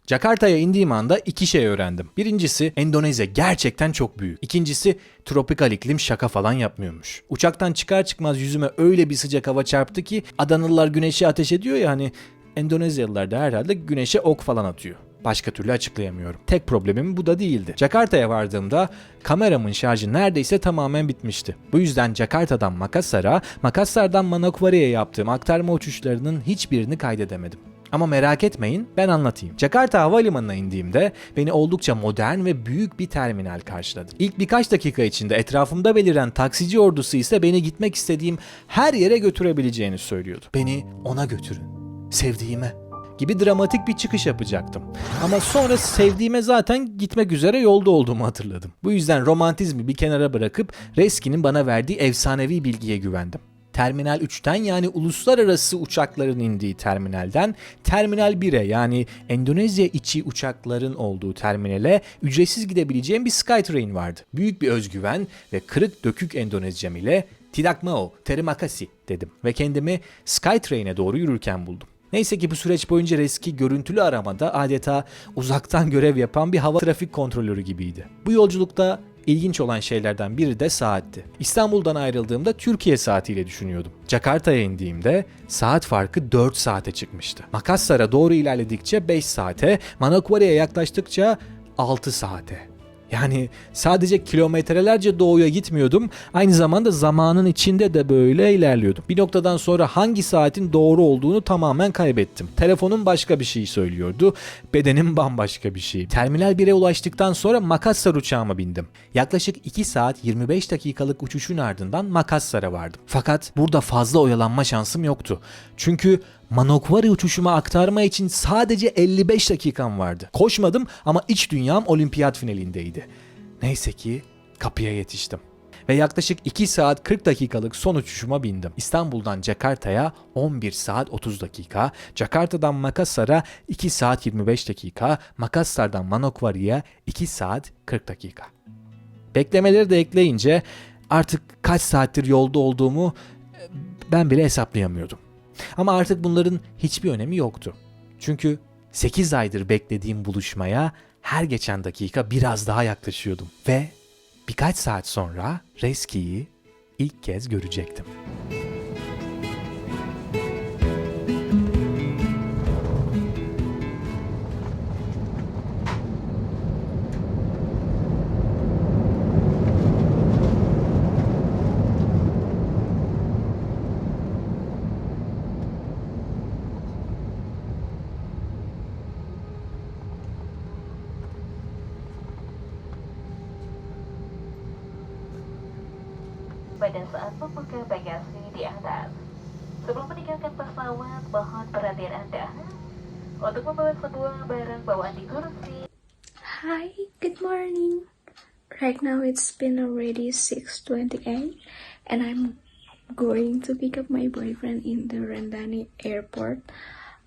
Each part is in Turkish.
Jakarta'ya indiğim anda iki şey öğrendim. Birincisi, Endonezya gerçekten çok büyük. İkincisi, tropikal iklim şaka falan yapmıyormuş. Uçaktan çıkar çıkmaz yüzüme öyle bir sıcak hava çarptı ki Adanalılar güneşe ateş ediyor ya hani, Endonezyalılar da herhalde güneşe ok falan atıyor. Başka türlü açıklayamıyorum. Tek problemim bu da değildi. Jakarta'ya vardığımda kameramın şarjı neredeyse tamamen bitmişti. Bu yüzden Jakarta'dan Makassar'a, Makassar'dan Manokwari'ye yaptığım aktarma uçuşlarının hiçbirini kaydedemedim. Ama merak etmeyin, ben anlatayım. Jakarta Havalimanı'na indiğimde beni oldukça modern ve büyük bir terminal karşıladı. İlk birkaç dakika içinde etrafımda beliren taksici ordusu ise beni gitmek istediğim her yere götürebileceğini söylüyordu. Beni ona götürün, sevdiğime gibi dramatik bir çıkış yapacaktım. Ama sonra sevdiğime zaten gitmek üzere yolda olduğumu hatırladım. Bu yüzden romantizmi bir kenara bırakıp Reski'nin bana verdiği efsanevi bilgiye güvendim. Terminal 3'ten yani uluslararası uçakların indiği terminalden Terminal 1'e yani Endonezya içi uçakların olduğu terminale ücretsiz gidebileceğim bir Skytrain vardı. Büyük bir özgüven ve kırık dökük Endonezcem ile "Tidak mau, terima kasih" dedim ve kendimi Skytrain'e doğru yürürken buldum. Neyse ki bu süreç boyunca Reski görüntülü aramada adeta uzaktan görev yapan bir hava trafik kontrolörü gibiydi. Bu yolculukta İlginç olan şeylerden biri de saatti. İstanbul'dan ayrıldığımda Türkiye saatiyle düşünüyordum. Jakarta'ya indiğimde saat farkı 4 saate çıkmıştı. Makassar'a doğru ilerledikçe 5 saate, Manokwari'ye yaklaştıkça 6 saate. Yani sadece kilometrelerce doğuya gitmiyordum, aynı zamanda zamanın içinde de böyle ilerliyordum. Bir noktadan sonra hangi saatin doğru olduğunu tamamen kaybettim. Telefonum başka bir şey söylüyordu, bedenim bambaşka bir şey. Terminal 1'e ulaştıktan sonra Makassar uçağıma bindim. Yaklaşık 2 saat 25 dakikalık uçuşun ardından Makassar'a vardım. Fakat burada fazla oyalanma şansım yoktu. Çünkü Manokwari uçuşuma aktarma için sadece 55 dakikam vardı. Koşmadım ama iç dünyam olimpiyat finalindeydi. Neyse ki kapıya yetiştim. Ve yaklaşık 2 saat 40 dakikalık son uçuşuma bindim. İstanbul'dan Jakarta'ya 11 saat 30 dakika, Jakarta'dan Makassar'a 2 saat 25 dakika, Makassar'dan Manokwari'ye 2 saat 40 dakika. Beklemeleri de ekleyince artık kaç saattir yolda olduğumu ben bile hesaplayamıyordum. Ama artık bunların hiçbir önemi yoktu. Çünkü 8 aydır beklediğim buluşmaya her geçen dakika biraz daha yaklaşıyordum. Ve birkaç saat sonra Reski'yi ilk kez görecektim. Pada saat membuka bagasi di atas. Sebelum meninggalkan pesawat, mohon perhatian Anda untuk membawa sebuah barang bawaan di kursi. Hi, good morning. Right now it's been already 6:28 and I'm going to pick up my boyfriend in the Rendani Airport,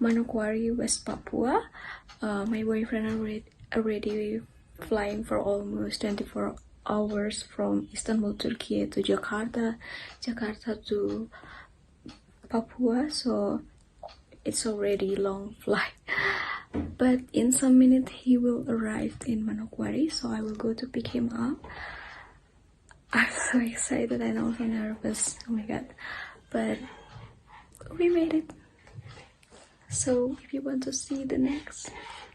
Manokwari, West Papua. My boyfriend already flying for almost 24 hours from Istanbul, Turkey to Jakarta to Papua, so it's already long flight. But in some minutes he will arrive in Manokwari, so I will go to pick him up. I'm so excited and also nervous, oh my god, but we made it. So if you want to see the next,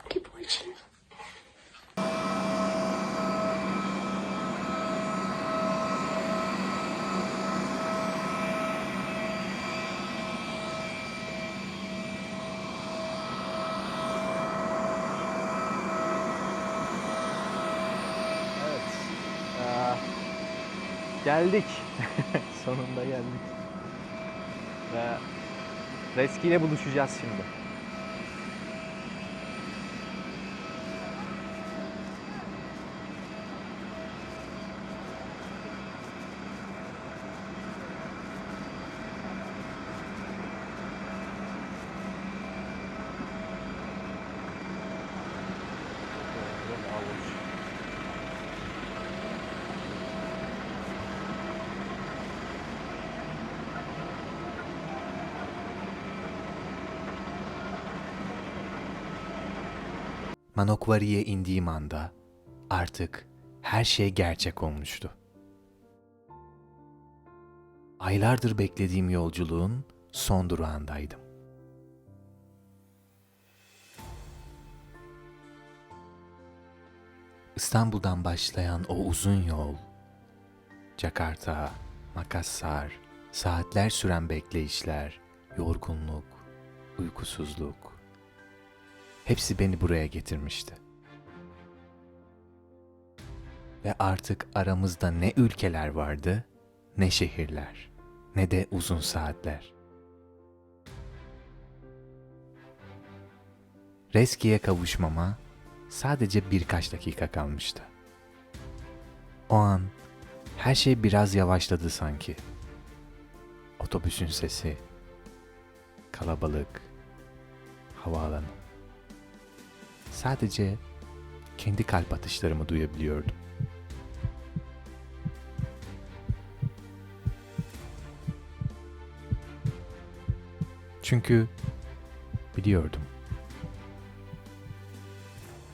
keep watching. Geldik. Sonunda geldik. Ve Reski ile buluşacağız şimdi. Manokwari'ye indiğim anda artık her şey gerçek olmuştu. Aylardır beklediğim yolculuğun son durağındaydım. İstanbul'dan başlayan o uzun yol, Jakarta, Makassar, saatler süren bekleyişler, yorgunluk, uykusuzluk, hepsi beni buraya getirmişti. Ve artık aramızda ne ülkeler vardı, ne şehirler, ne de uzun saatler. Reski'ye kavuşmama sadece birkaç dakika kalmıştı. O an her şey biraz yavaşladı sanki. Otobüsün sesi, kalabalık, havaalanı. Sadece kendi kalp atışlarımı duyabiliyordum. Çünkü biliyordum.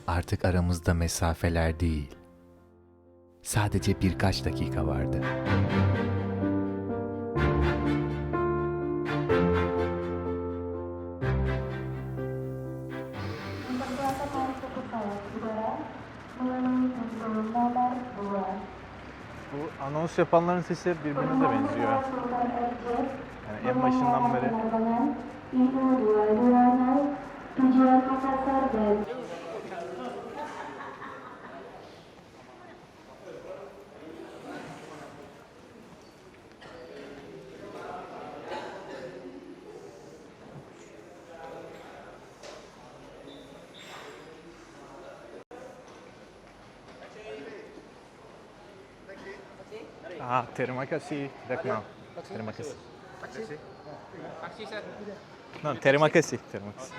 Artık aramızda mesafeler değil, sadece birkaç dakika vardı. Bu anons yapanların sesi birbirine de benziyor. Yani en başından beri. Terima kasih. Tidak kenal. Terima kasih. No, terima kasih. Terima kasih.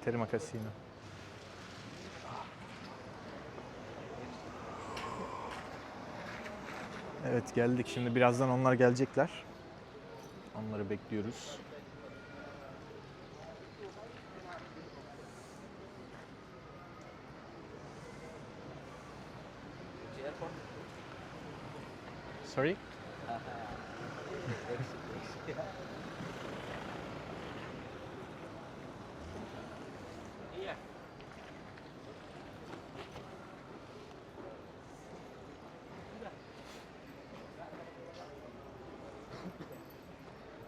Terima kasih. Evet, geldik. Şimdi birazdan onlar gelecekler. Onları bekliyoruz. Sorry?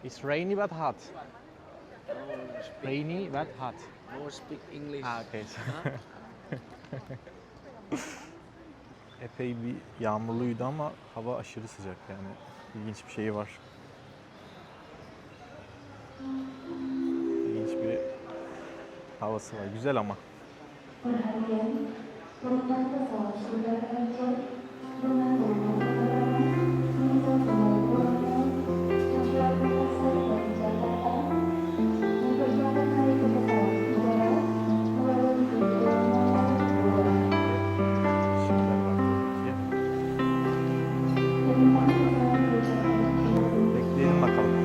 It's rainy but hot. Rainy but hot. No speak English. Okay. Epey bir yağmurluydu ama hava aşırı sıcak yani. İlginç bir şeyi var. İlginç bir havası var. Güzel ama. Bekleyelim bakalım.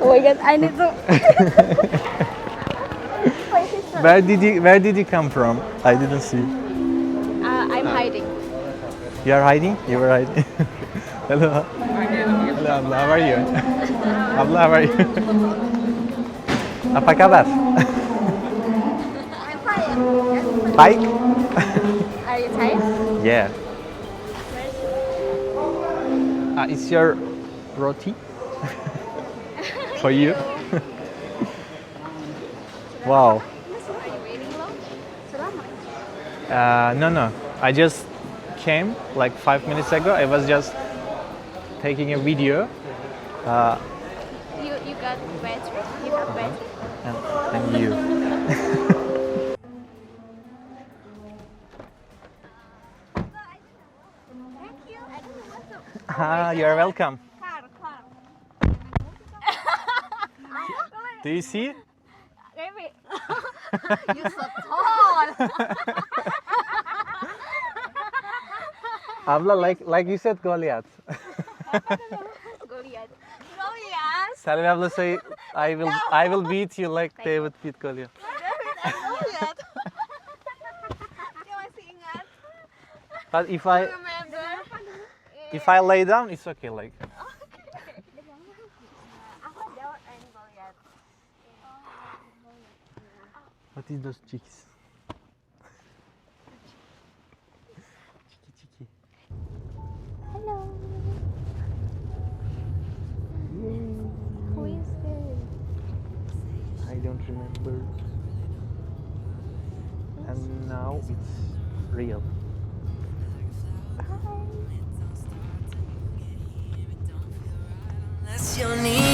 Oh my god, I need to. Where did you come from? I didn't see. I'm hiding. You are hiding? You were hiding. Hello. Hello abla, how are you? Abla, how are you? Apa kabar? I'm fine. Bike? Are you tired? Yeah. It's your roti for you. Wow. Are you waiting long? No. I just came like 5 minutes ago. I was just taking a video. You got battery? You have battery? And you. Thank you. I don't know what to. You're welcome. Car. Do you see? Maybe. You're so tall. Abla, like you said, Goliath. Goliath. Selvi abla say, I will beat you like David beat Goliath. Goliath. Dia masih ingat. But Remember? if I lay down, it's okay. Like Aku jawab ini Goliath. what is those chicks? Chiki. Hello. Who is this? I don't remember. And now it's real. Unless you need